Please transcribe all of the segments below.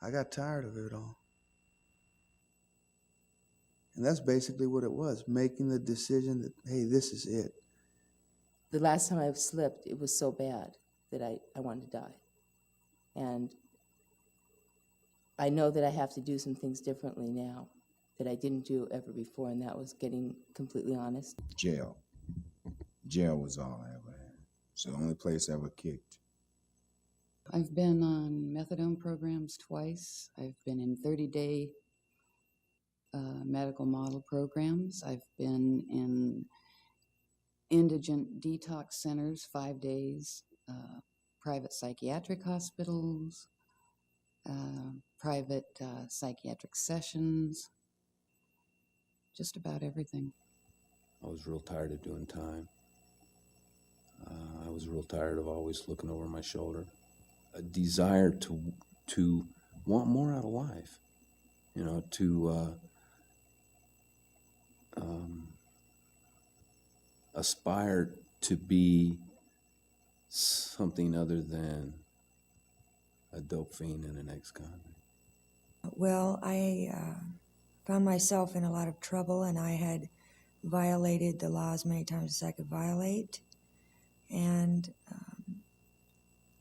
I got tired of it all. And that's basically what it was, making the decision that, hey, this is it. The last time I slipped, it was so bad that I wanted to die. And I know that I have to do some things differently now that I didn't do ever before, and that was getting completely honest. Jail. Jail was all I ever had. It's the only place I ever kicked. I've been on methadone programs twice. I've been in 30-day medical model programs. I've been in indigent detox centers 5 days, private psychiatric hospitals, private psychiatric sessions, just about everything. I was real tired of doing time. I was real tired of always looking over my shoulder. A desire to want more out of life, you know, to aspire to be something other than a dope fiend and an ex-convict. Well, I found myself in a lot of trouble, and I had violated the laws many times as I could violate. And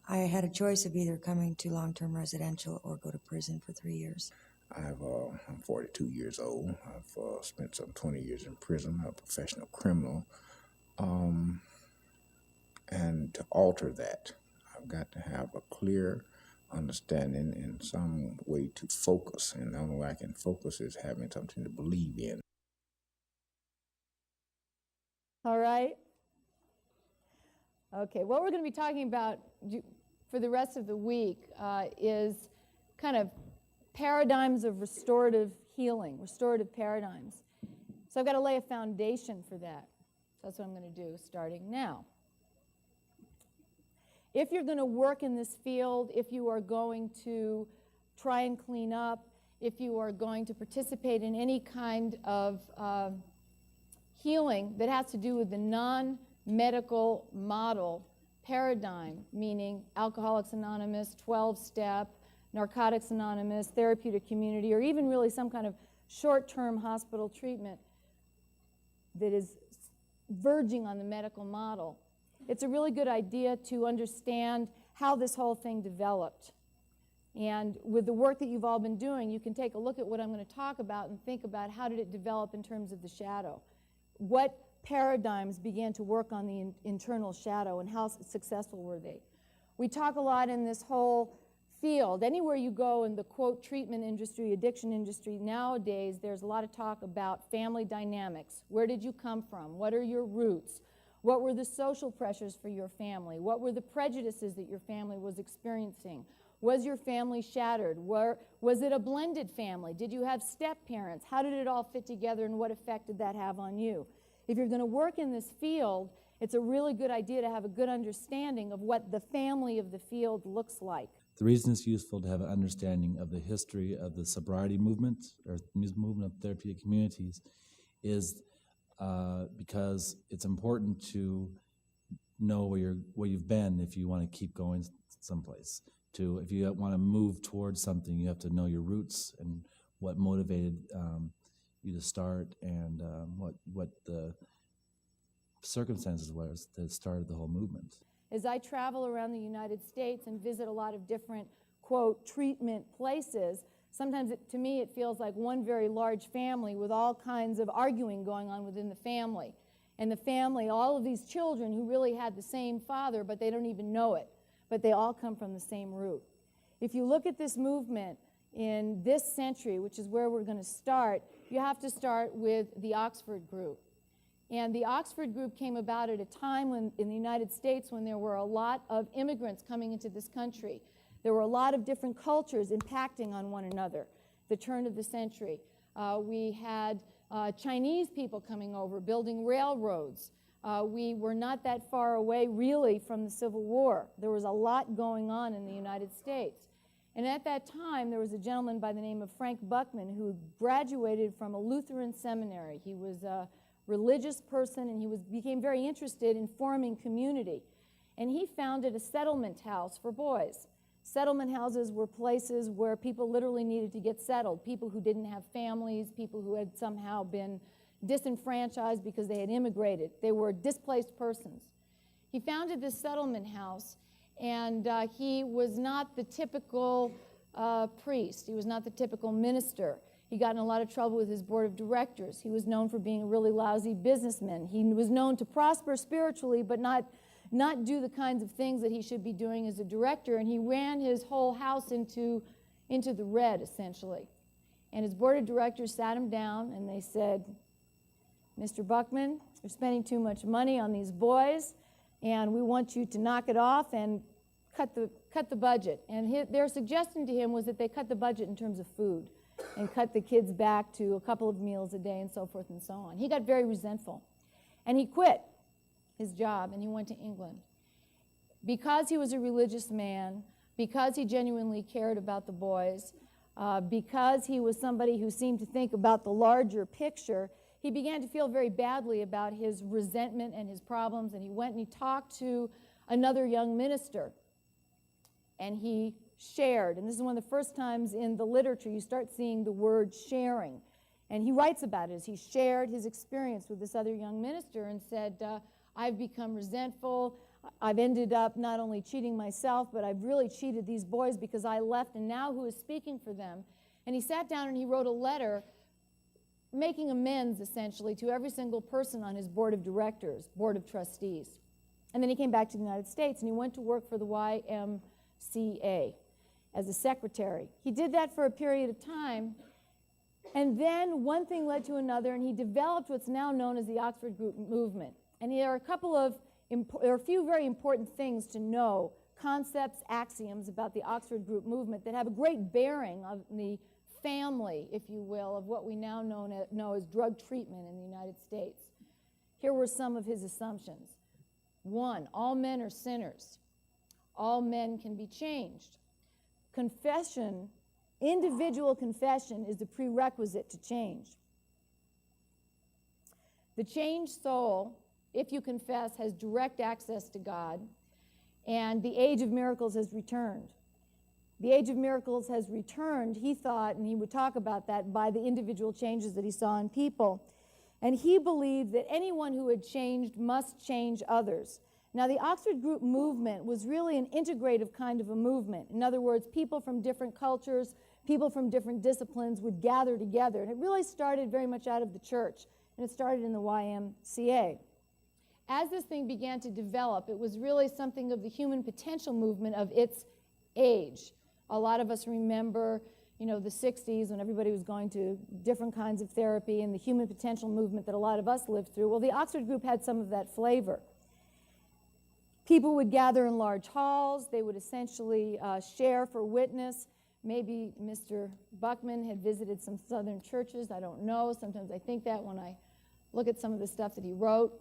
I had a choice of either coming to long-term residential or go to prison for 3 years. I'm 42 years old. I've spent some 20 years in prison. I'm a professional criminal. And to alter that, I've got to have a clear understanding and some way to focus. And the only way I can focus is having something to believe in. All right. Okay, what we're going to be talking about for the rest of the week is kind of paradigms of restorative healing, restorative paradigms. So I've got to lay a foundation for that. So that's what I'm going to do starting now. If you're going to work in this field, if you are going to try and clean up, if you are going to participate in any kind of healing that has to do with the non-medical model paradigm, meaning Alcoholics Anonymous, 12-step, Narcotics Anonymous, Therapeutic community, or even really some kind of short-term hospital treatment that is verging on the medical model, it's a really good idea to understand how this whole thing developed. And with the work that you've all been doing, you can take a look at what I'm going to talk about and think about how did it develop in terms of the shadow. What paradigms began to work on the internal shadow and how successful were they? We talk a lot in this whole field. Anywhere you go in the, quote, treatment industry, addiction industry, nowadays there's a lot of talk about family dynamics. Where did you come from? What are your roots? What were the social pressures for your family? What were the prejudices that your family was experiencing? Was your family shattered? Was it a blended family? Did you have step-parents? How did it all fit together, and what effect did that have on you? If you're going to work in this field, it's a really good idea to have a good understanding of what the family of the field looks like. The reason it's useful to have an understanding of the history of the sobriety movement or movement of therapeutic communities is because it's important to know where you've been if you want to keep going someplace. If you want to move towards something, you have to know your roots and what motivated you to start, and what the circumstances was that started the whole movement. As I travel around the United States and visit a lot of different, quote, treatment places, sometimes to me it feels like one very large family with all kinds of arguing going on within the family. And the family, all of these children who really had the same father, but they don't even know it, but they all come from the same root. If you look at this movement in this century, which is where we're going to start, you have to start with the Oxford group. And the Oxford group came about at a time when, in the United States, when there were a lot of immigrants coming into this country. There were a lot of different cultures impacting on one another, the turn of the century. We had Chinese people coming over, building railroads. We were not that far away, really, from the Civil War. There was a lot going on in the United States. And at that time, there was a gentleman by the name of Frank Buckman who graduated from a Lutheran seminary. He was a religious person, and he became very interested in forming community. And he founded a settlement house for boys. Settlement houses were places where people literally needed to get settled, people who didn't have families, people who had somehow been disenfranchised because they had immigrated. They were displaced persons. He founded this settlement house, and he was not the typical priest. He was not the typical minister. He got in a lot of trouble with his board of directors. He was known for being a really lousy businessman. He was known to prosper spiritually, but not do the kinds of things that he should be doing as a director, and he ran his whole house into the red, essentially. And his board of directors sat him down, and they said, Mr. Buckman, you're spending too much money on these boys, and we want you to knock it off and cut the budget. And their suggestion to him was that they cut the budget in terms of food and cut the kids back to a couple of meals a day and so forth and so on. He got very resentful, and he quit his job, and he went to England. Because he was a religious man, because he genuinely cared about the boys, because he was somebody who seemed to think about the larger picture, he began to feel very badly about his resentment and his problems, and he went and he talked to another young minister, and he shared. And this is one of the first times in the literature you start seeing the word sharing. And he writes about it as he shared his experience with this other young minister and said, I've become resentful. I've ended up not only cheating myself, but I've really cheated these boys because I left, and now who is speaking for them? And he sat down and he wrote a letter making amends, essentially, to every single person on his board of directors, board of trustees. And then he came back to the United States, and he went to work for the YMCA as a secretary. He did that for a period of time, and then one thing led to another, and he developed what's now known as the Oxford Group movement. And there are a few very important things to know, concepts, axioms about the Oxford Group movement that have a great bearing on the family, if you will, of what we now know as drug treatment in the United States. Here were some of his assumptions. 1, all men are sinners. All men can be changed. Confession, individual confession, is the prerequisite to change. The changed soul, if you confess, has direct access to God, and the age of miracles has returned. The age of miracles has returned, he thought, and he would talk about that, by the individual changes that he saw in people. And he believed that anyone who had changed must change others. Now, the Oxford Group movement was really an integrative kind of a movement. In other words, people from different cultures, people from different disciplines would gather together. And it really started very much out of the church, and it started in the YMCA. As this thing began to develop, it was really something of the human potential movement of its age. A lot of us remember, the 60s when everybody was going to different kinds of therapy and the human potential movement that a lot of us lived through. Well, the Oxford Group had some of that flavor. People would gather in large halls. They would essentially share for witness. Maybe Mr. Buckman had visited some southern churches. I don't know. Sometimes I think that when I look at some of the stuff that he wrote.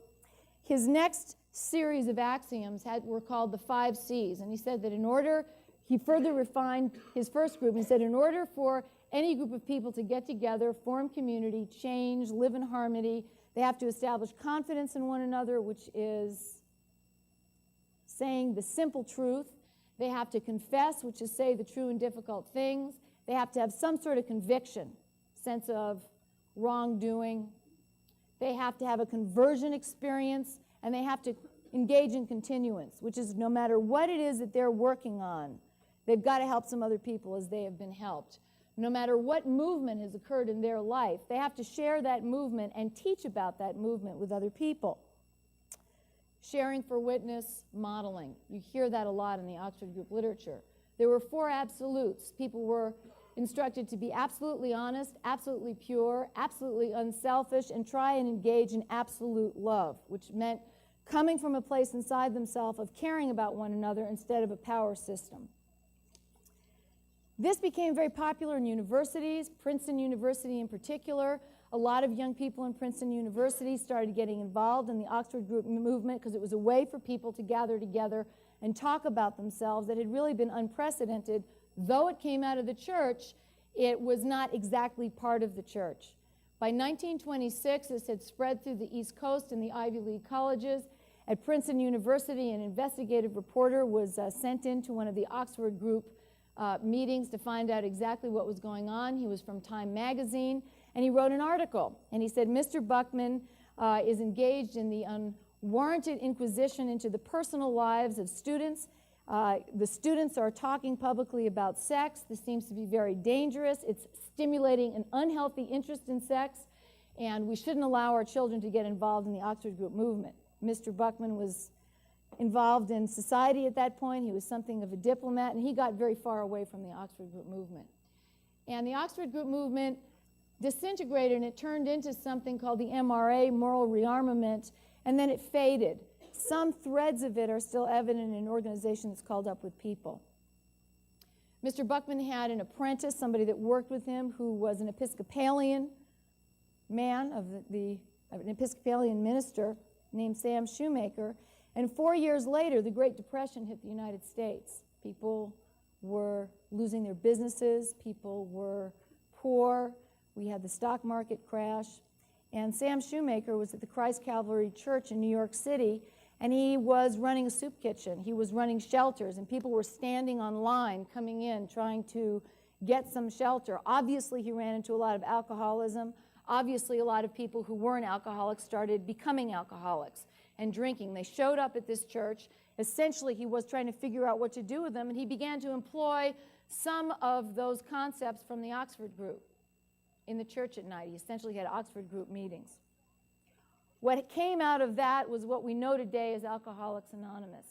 His next series of axioms were called the 5 C's. And he said that he further refined his first group. He said in order for any group of people to get together, form community, change, live in harmony, they have to establish confidence in one another, which is saying the simple truth. They have to confess, which is say the true and difficult things. They have to have some sort of conviction, sense of wrongdoing. They have to have a conversion experience, and they have to engage in continuance, which is no matter what it is that they're working on, they've got to help some other people as they have been helped. No matter what movement has occurred in their life, they have to share that movement and teach about that movement with other people. Sharing for witness, modeling. You hear that a lot in the Oxford Group literature. There were 4 absolutes. People were instructed to be absolutely honest, absolutely pure, absolutely unselfish, and try and engage in absolute love, which meant coming from a place inside themselves of caring about one another instead of a power system. This became very popular in universities, Princeton University in particular. A lot of young people in Princeton University started getting involved in the Oxford Group movement because it was a way for people to gather together and talk about themselves that had really been unprecedented. Though it came out of the church, it was not exactly part of the church. By 1926, this had spread through the East Coast and the Ivy League colleges. At Princeton University, an investigative reporter was sent into one of the Oxford Group meetings to find out exactly what was going on. He was from Time magazine, and he wrote an article. And he said, Mr. Buckman is engaged in the unwarranted inquisition into the personal lives of students. The students are talking publicly about sex. This seems to be very dangerous. It's stimulating an unhealthy interest in sex, and we shouldn't allow our children to get involved in the Oxford Group movement. Mr. Buckman was involved in society at that point. He was something of a diplomat, and he got very far away from the Oxford Group movement. And the Oxford Group movement disintegrated, and it turned into something called the MRA, moral rearmament, and then it faded. Some threads of it are still evident in an organization that's called Up With People. Mr. Buckman had an apprentice, somebody that worked with him, who was an Episcopalian man, an Episcopalian minister named Sam Shoemaker. And 4 years later, the Great Depression hit the United States. People were losing their businesses. People were poor. We had the stock market crash. And Sam Shoemaker was at the Christ Calvary Church in New York City, and he was running a soup kitchen. He was running shelters, and people were standing on line, coming in, trying to get some shelter. Obviously, he ran into a lot of alcoholism. Obviously, a lot of people who weren't alcoholics started becoming alcoholics and drinking. They showed up at this church. Essentially, he was trying to figure out what to do with them, and he began to employ some of those concepts from the Oxford Group in the church at night. He essentially had Oxford Group meetings. What came out of that was what we know today as Alcoholics Anonymous.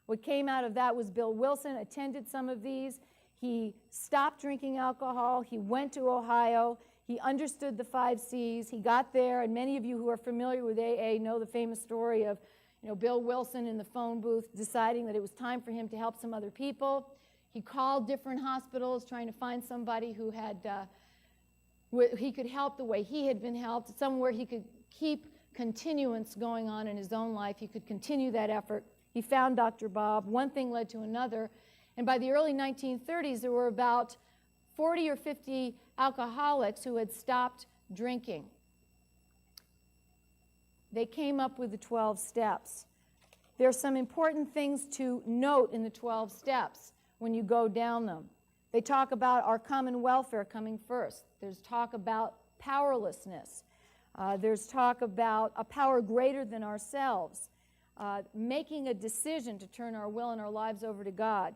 What came out of that was Bill Wilson attended some of these. He stopped drinking alcohol. He went to Ohio. He understood the 5 C's. He got there, and many of you who are familiar with AA know the famous story of Bill Wilson in the phone booth deciding that it was time for him to help some other people. He called different hospitals trying to find somebody who he could help the way he had been helped, somewhere he could keep continuance going on in his own life. He could continue that effort. He found Dr. Bob. One thing led to another. And by the early 1930s, there were about 40 or 50 alcoholics who had stopped drinking. They came up with the 12 steps. There are some important things to note in the 12 steps when you go down them. They talk about our common welfare coming first. There's talk about powerlessness. There's talk about a power greater than ourselves, making a decision to turn our will and our lives over to God.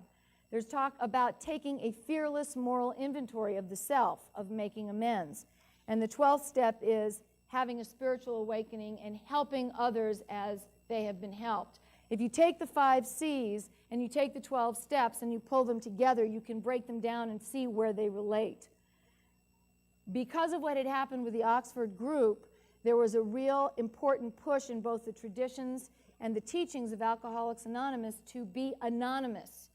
There's talk about taking a fearless moral inventory of the self, of making amends. And the 12th step is having a spiritual awakening and helping others as they have been helped. If you take the 5 C's and you take the 12 steps and you pull them together, you can break them down and see where they relate. Because of what had happened with the Oxford Group, there was a real important push in both the traditions and the teachings of Alcoholics Anonymous to be anonymous.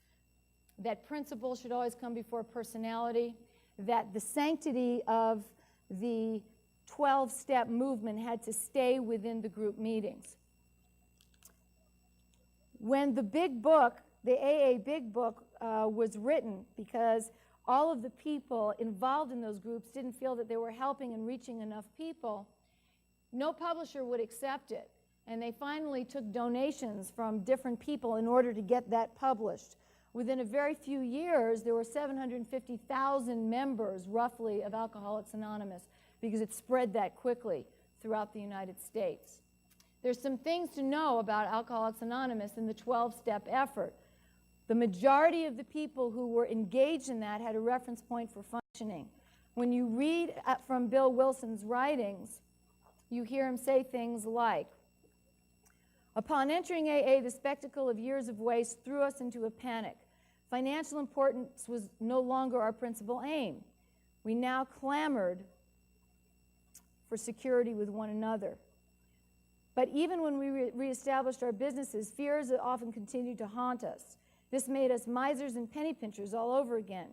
That principle should always come before personality, that the sanctity of the 12-step movement had to stay within the group meetings. When the big book, the AA Big Book, was written, because all of the people involved in those groups didn't feel that they were helping and reaching enough people, no publisher would accept it. And they finally took donations from different people in order to get that published. Within a very few years, there were 750,000 members, roughly, of Alcoholics Anonymous, because it spread that quickly throughout the United States. There's some things to know about Alcoholics Anonymous in the 12-step effort. The majority of the people who were engaged in that had a reference point for functioning. When you read from Bill Wilson's writings, you hear him say things like, upon entering AA, the spectacle of years of waste threw us into a panic. Financial importance was no longer our principal aim. We now clamored for security with one another. But even when we reestablished our businesses, fears often continued to haunt us. This made us misers and penny pinchers all over again.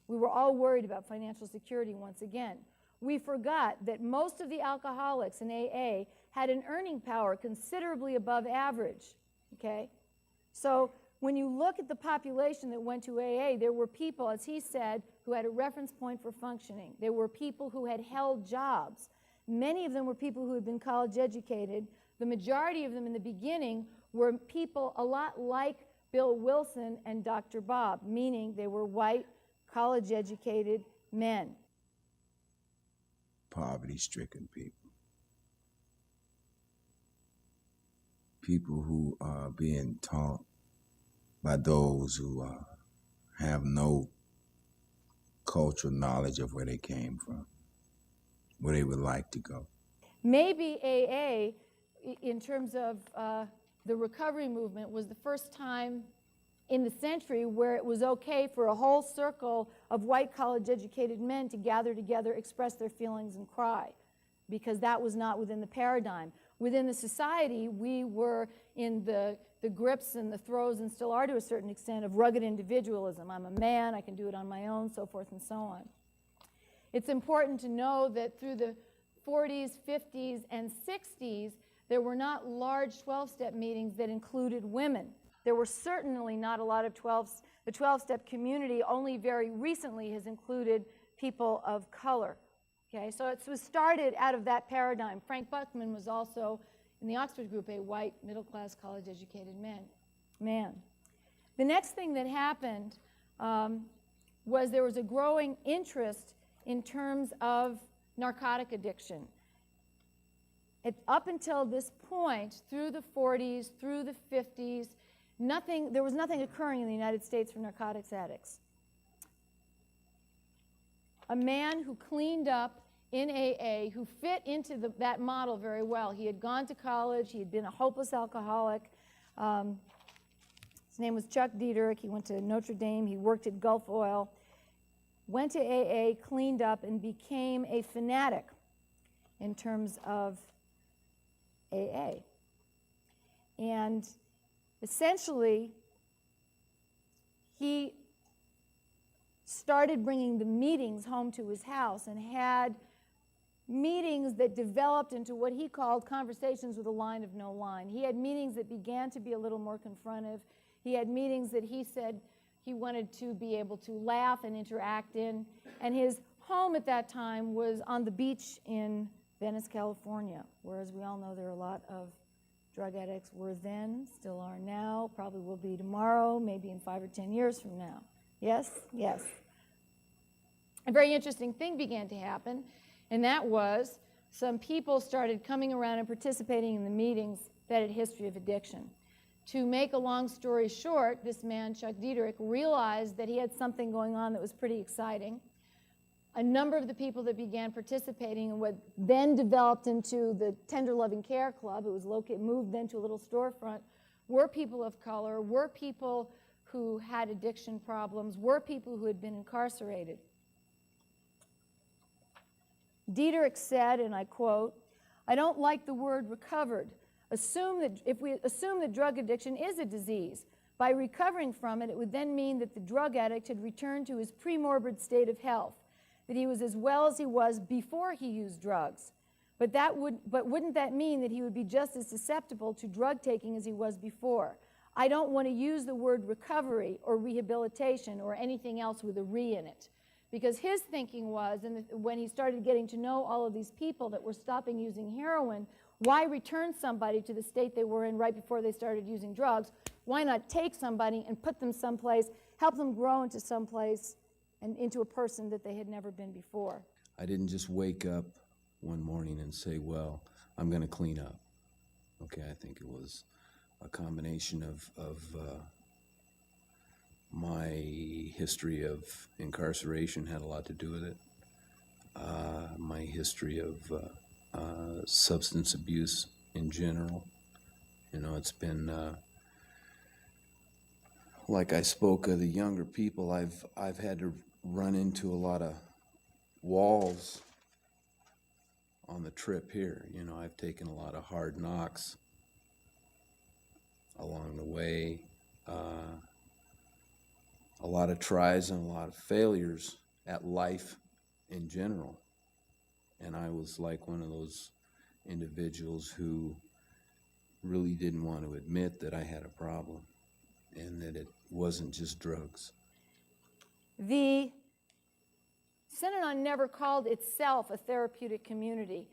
We were all worried about financial security once again. We forgot that most of the alcoholics in AA had an earning power considerably above average, okay? So when you look at the population that went to AA, there were people, as he said, who had a reference point for functioning. There were people who had held jobs. Many of them were people who had been college educated. The majority of them in the beginning were people a lot like Bill Wilson and Dr. Bob, meaning they were white, college-educated men. Poverty-stricken people. People who are being taught by those who have no cultural knowledge of where they came from, where they would like to go. Maybe AA, in terms of the recovery movement, was the first time in the century where it was okay for a whole circle of white college-educated men to gather together, express their feelings, and cry, because that was not within the paradigm. Within the society, we were in the grips and the throes, and still are to a certain extent, of rugged individualism. I'm a man, I can do it on my own, so forth and so on. It's important to know that through the 40s, 50s, and 60s, there were not large 12-step meetings that included women. There were certainly not a lot of the 12-step community only very recently has included people of color. Okay, so it was started out of that paradigm. Frank Buckman was also, in the Oxford group, a white, middle-class, college-educated man. The next thing that happened was there was a growing interest in terms of narcotic addiction. Up until this point, through the 40s, through the 50s, there was nothing occurring in the United States for narcotics addicts. A man who cleaned up in AA, who fit into that model very well. He had gone to college, he had been a hopeless alcoholic. His name was Chuck Dieterich. He went to Notre Dame, he worked at Gulf Oil, went to AA, cleaned up, and became a fanatic in terms of AA. And essentially, he started bringing the meetings home to his house and had meetings that developed into what he called conversations with a line of no line. He had meetings that began to be a little more confrontive. He had meetings that he said he wanted to be able to laugh and interact in. And his home at that time was on the beach in Venice, California, where, as we all know, there are a lot of drug addicts. Were then, still are now, probably will be tomorrow, maybe in 5 or 10 years from now. Yes? Yes. A very interesting thing began to happen, and that was some people started coming around and participating in the meetings that had a history of addiction. To make a long story short, this man, Chuck Dieterich, realized that he had something going on that was pretty exciting. A number of the people that began participating in what then developed into the Tender Loving Care Club, it was moved then to a little storefront, were people of color, were people who had addiction problems, were people who had been incarcerated. Dieterich said, and I quote, "I don't like the word recovered. If we assume that drug addiction is a disease, by recovering from it, it would then mean that the drug addict had returned to his pre-morbid state of health, that he was as well as he was before he used drugs. But wouldn't that mean that he would be just as susceptible to drug taking as he was before? I don't want to use the word recovery or rehabilitation or anything else with a re in it." Because his thinking was, and when he started getting to know all of these people that were stopping using heroin, why return somebody to the state they were in right before they started using drugs? Why not take somebody and put them someplace, help them grow into someplace and into a person that they had never been before? I didn't just wake up one morning and say, well, I'm going to clean up. Okay, I think it was a combination of my history of incarceration had a lot to do with it. My history of substance abuse in general. You know, it's been, like I spoke of the younger people, I've had to run into a lot of walls on the trip here. You know, I've taken a lot of hard knocks along the way, a lot of tries and a lot of failures at life in general. And I was like one of those individuals who really didn't want to admit that I had a problem and that it wasn't just drugs. The Synanon never called itself a therapeutic community.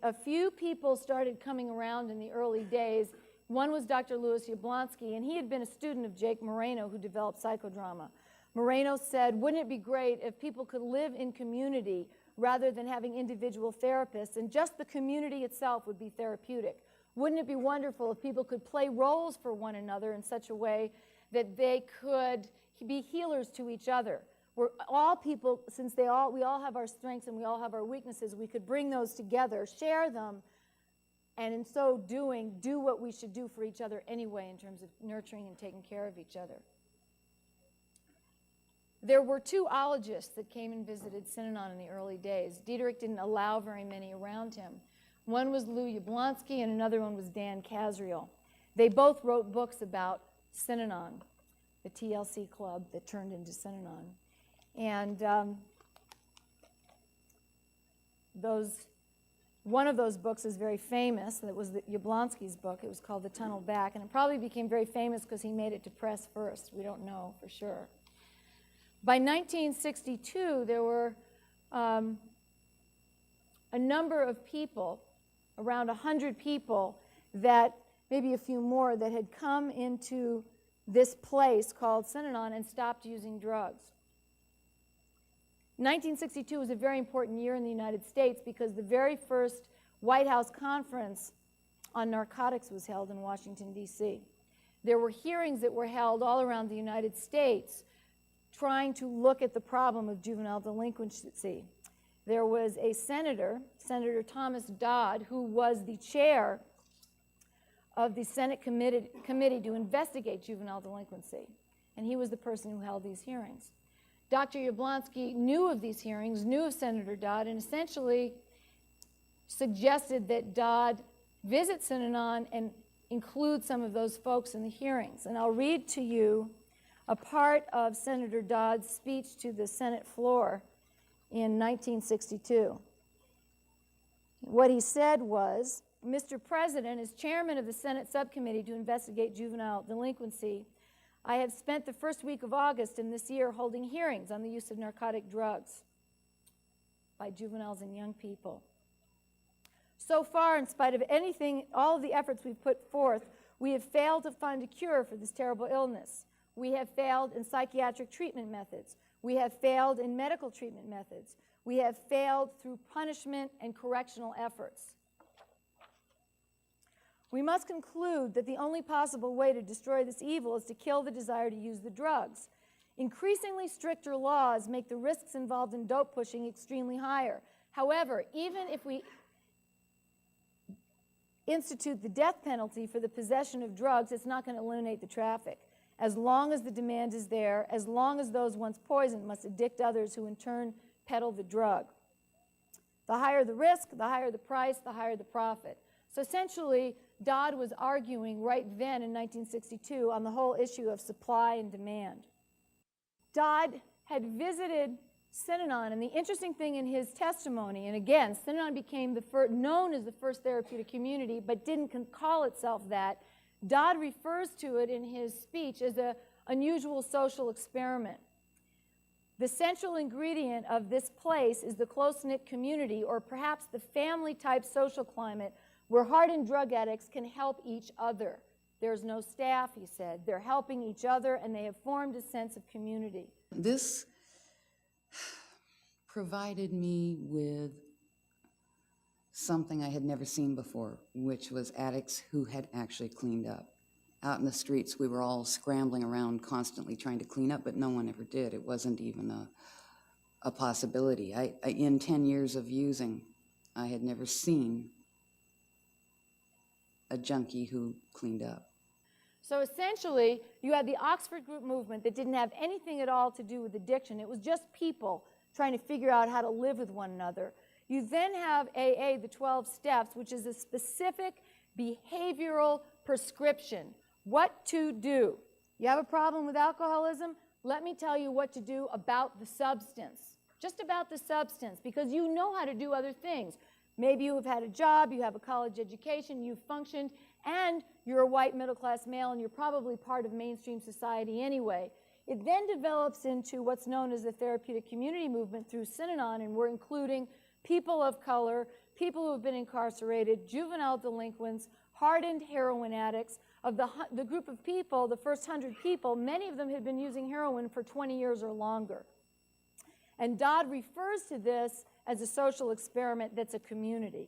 A few people started coming around in the early days One was Dr. Louis Jablonski, and he had been a student of Jake Moreno, who developed psychodrama. Moreno said, wouldn't it be great if people could live in community rather than having individual therapists, and just the community itself would be therapeutic? Wouldn't it be wonderful if people could play roles for one another in such a way that they could be healers to each other? We're all people, since we all have our strengths and we all have our weaknesses, we could bring those together, share them, and in so doing, do what we should do for each other anyway in terms of nurturing and taking care of each other. There were two ologists that came and visited Synanon in the early days. Diederich didn't allow very many around him. One was Lou Jablonski and another one was Dan Casriel. They both wrote books about Synanon, the TLC club that turned into Synanon. And one of those books is very famous. That was Jablonski's book. It was called The Tunnel Back, and it probably became very famous because he made it to press first. We don't know for sure. By 1962, there were a number of people, around 100 people, that maybe a few more, that had come into this place called Synanon and stopped using drugs. 1962 was a very important year in the United States because the very first White House conference on narcotics was held in Washington, D.C. There were hearings that were held all around the United States trying to look at the problem of juvenile delinquency. There was a senator, Senator Thomas Dodd, who was the chair of the Senate committee to investigate juvenile delinquency, and he was the person who held these hearings. Dr. Jablonski knew of these hearings, knew of Senator Dodd, and essentially suggested that Dodd visit Synanon and include some of those folks in the hearings. And I'll read to you a part of Senator Dodd's speech to the Senate floor in 1962. What he said was, Mr. President, as chairman of the Senate subcommittee to investigate juvenile delinquency, I have spent the first week of August in this year holding hearings on the use of narcotic drugs by juveniles and young people. So far, in spite of anything, all of the efforts we've put forth, we have failed to find a cure for this terrible illness. We have failed in psychiatric treatment methods. We have failed in medical treatment methods. We have failed through punishment and correctional efforts. We must conclude that the only possible way to destroy this evil is to kill the desire to use the drugs. Increasingly stricter laws make the risks involved in dope pushing extremely higher. However, even if we institute the death penalty for the possession of drugs, it's not going to eliminate the traffic. As long as the demand is there, as long as those once poisoned must addict others who in turn peddle the drug. The higher the risk, the higher the price, the higher the profit. So essentially, Dodd was arguing right then in 1962 on the whole issue of supply and demand. Dodd had visited Synanon, and the interesting thing in his testimony, and again, Synanon became known as the first therapeutic community, but didn't call itself that. Dodd refers to it in his speech as an unusual social experiment. The central ingredient of this place is the close-knit community, or perhaps the family-type social climate, where hardened drug addicts can help each other. There's no staff, he said. They're helping each other, and they have formed a sense of community. This provided me with something I had never seen before, which was addicts who had actually cleaned up. Out in the streets, we were all scrambling around constantly trying to clean up, but no one ever did. It wasn't even a possibility. In 10 years of using, I had never seen a junkie who cleaned up. So essentially, you had the Oxford group movement that didn't have anything at all to do with addiction. It was just people trying to figure out how to live with one another. You then have AA, the 12 steps, which is a specific behavioral prescription. What to do. You have a problem with alcoholism? Let me tell you what to do about the substance. Just about the substance, because you know how to do other things. Maybe you have had a job, you have a college education, you've functioned, and you're a white middle-class male, and you're probably part of mainstream society anyway. It then develops into what's known as the therapeutic community movement through Synanon, and we're including people of color, people who have been incarcerated, juvenile delinquents, hardened heroin addicts. Of the group of people, the first 100 people, many of them had been using heroin for 20 years or longer. And Dodd refers to this as a social experiment that's a community.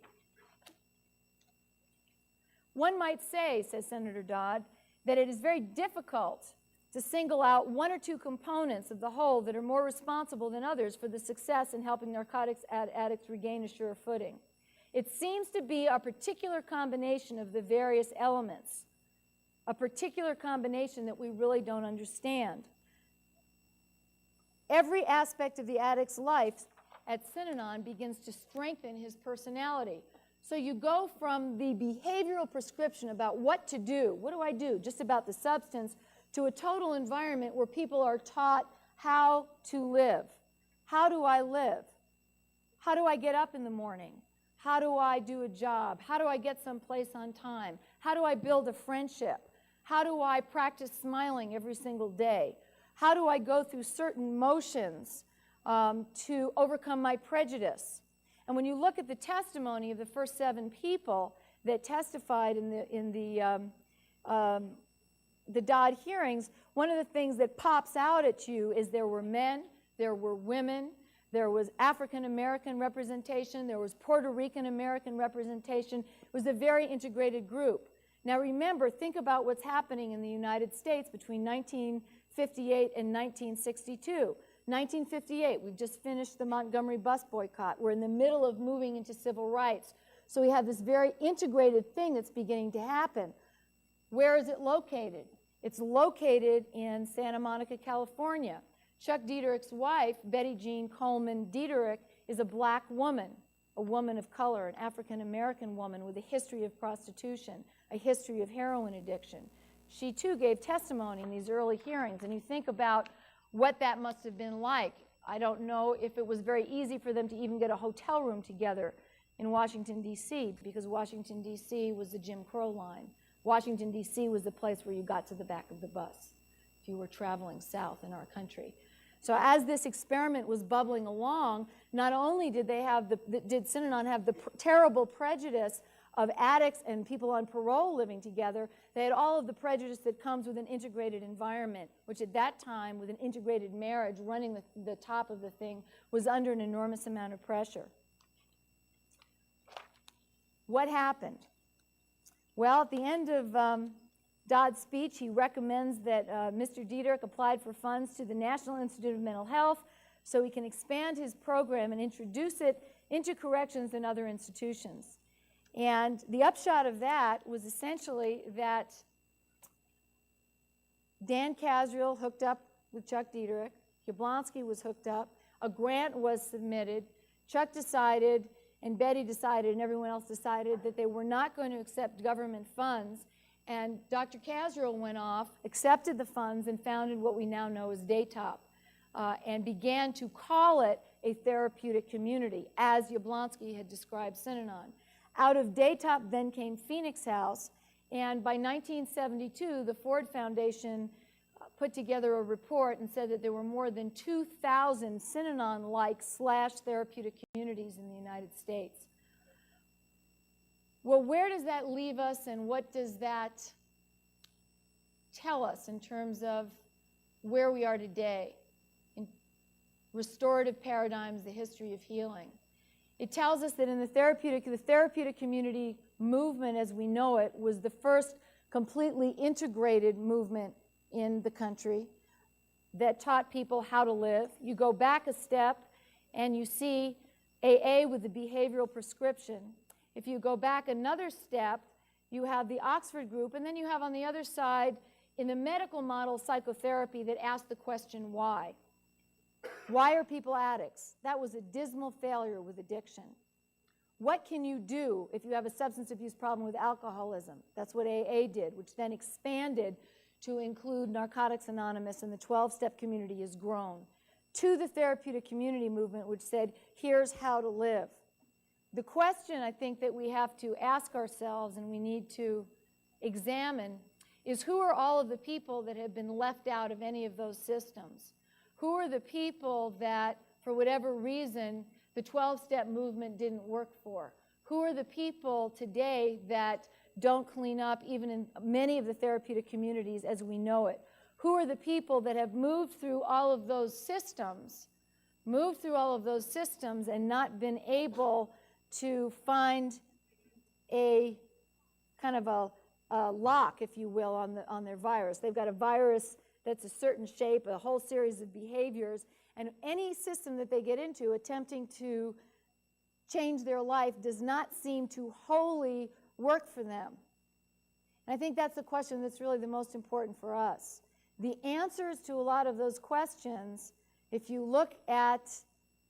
One might say, says Senator Dodd, that it is very difficult to single out one or two components of the whole that are more responsible than others for the success in helping narcotics addicts regain a sure footing. It seems to be a particular combination of the various elements, a particular combination that we really don't understand. Every aspect of the addict's life at Synanon begins to strengthen his personality. So you go from the behavioral prescription about what to do, what do I do, just about the substance, to a total environment where people are taught how to live. How do I live? How do I get up in the morning? How do I do a job? How do I get someplace on time? How do I build a friendship? How do I practice smiling every single day? How do I go through certain motions to overcome my prejudice? And when you look at the testimony of the first 7 people that testified in the Dodd hearings, one of the things that pops out at you is there were men, there were women, there was African American representation, there was Puerto Rican American representation. It was a very integrated group. Now remember, think about what's happening in the United States between 1958 and 1962. 1958, we've just finished the Montgomery bus boycott. We're in the middle of moving into civil rights. So we have this very integrated thing that's beginning to happen. Where is it located? It's located in Santa Monica, California. Chuck Dieterich's wife, Betty Jean Coleman Dieterich, is a black woman, a woman of color, an African-American woman with a history of prostitution, a history of heroin addiction. She too gave testimony in these early hearings, and you think about what that must have been like. I don't know if it was very easy for them to even get a hotel room together in Washington, D.C., because Washington, D.C. was the Jim Crow line. Washington, D.C. was the place where you got to the back of the bus if you were traveling south in our country. So as this experiment was bubbling along, not only did Synanon have the terrible prejudice of addicts and people on parole living together, they had all of the prejudice that comes with an integrated environment, which at that time, with an integrated marriage running the top of the thing, was under an enormous amount of pressure. What happened? Well, at the end of Dodd's speech, he recommends that Mr. Dieterich applied for funds to the National Institute of Mental Health so he can expand his program and introduce it into corrections and other institutions. And the upshot of that was essentially that Dan Casriel hooked up with Chuck Dieterich, Jablonski was hooked up, a grant was submitted, Chuck decided, and Betty decided, and everyone else decided that they were not going to accept government funds. And Dr. Casriel went off, accepted the funds, and founded what we now know as Daytop, and began to call it a therapeutic community, as Jablonski had described Synanon. Out of Daytop then came Phoenix House, and by 1972, the Ford Foundation put together a report and said that there were more than 2,000 Synanon-like / therapeutic communities in the United States. Well, where does that leave us, and what does that tell us in terms of where we are today in restorative paradigms, the history of healing? It tells us that in the therapeutic community movement as we know it was the first completely integrated movement in the country that taught people how to live. You go back a step and you see AA with the behavioral prescription. If you go back another step, you have the Oxford group, and then you have on the other side, in the medical model, psychotherapy that asks the question, why? Why are people addicts? That was a dismal failure with addiction. What can you do if you have a substance abuse problem with alcoholism? That's what AA did, which then expanded to include Narcotics Anonymous, and the 12-step community has grown to the therapeutic community movement, which said, here's how to live. The question I think that we have to ask ourselves and we need to examine is, who are all of the people that have been left out of any of those systems? Who are the people that, for whatever reason, the 12-step movement didn't work for? Who are the people today that don't clean up, even in many of the therapeutic communities as we know it? Who are the people that have moved through all of those systems, and not been able to find a kind of a lock, if you will, on their virus? They've got a virus that's a certain shape, a whole series of behaviors, and any system that they get into attempting to change their life does not seem to wholly work for them. And I think that's the question that's really the most important for us. The answers to a lot of those questions, if you look at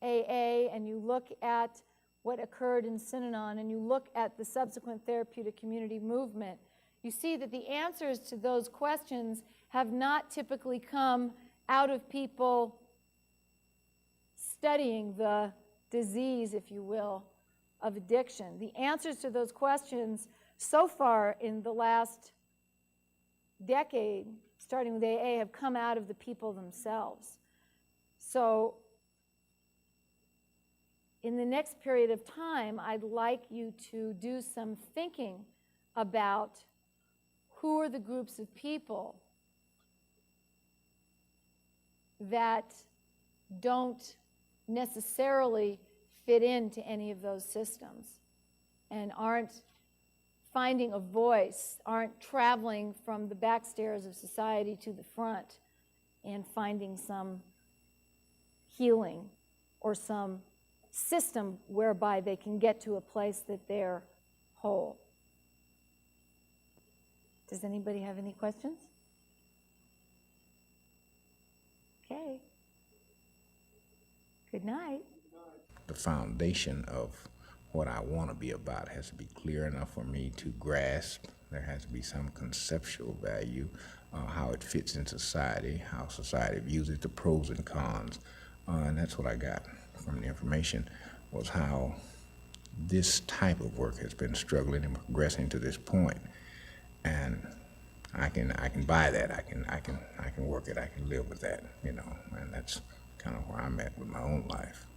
AA and you look at what occurred in Synanon and you look at the subsequent therapeutic community movement, you see that the answers to those questions have not typically come out of people studying the disease, if you will, of addiction. The answers to those questions so far in the last decade, starting with AA, have come out of the people themselves. So in the next period of time, I'd like you to do some thinking about who are the groups of people that don't necessarily fit into any of those systems and aren't finding a voice, aren't traveling from the back stairs of society to the front and finding some healing or some system whereby they can get to a place that they're whole. Does anybody have any questions? Okay. Good night. The foundation of what I want to be about has to be clear enough for me to grasp. There has to be some conceptual value, how it fits in society, how society views it, the pros and cons. And that's what I got from the information, was how this type of work has been struggling and progressing to this point. And I can buy that. I can work it. I can live with that, you know. And that's kind of where I'm at with my own life.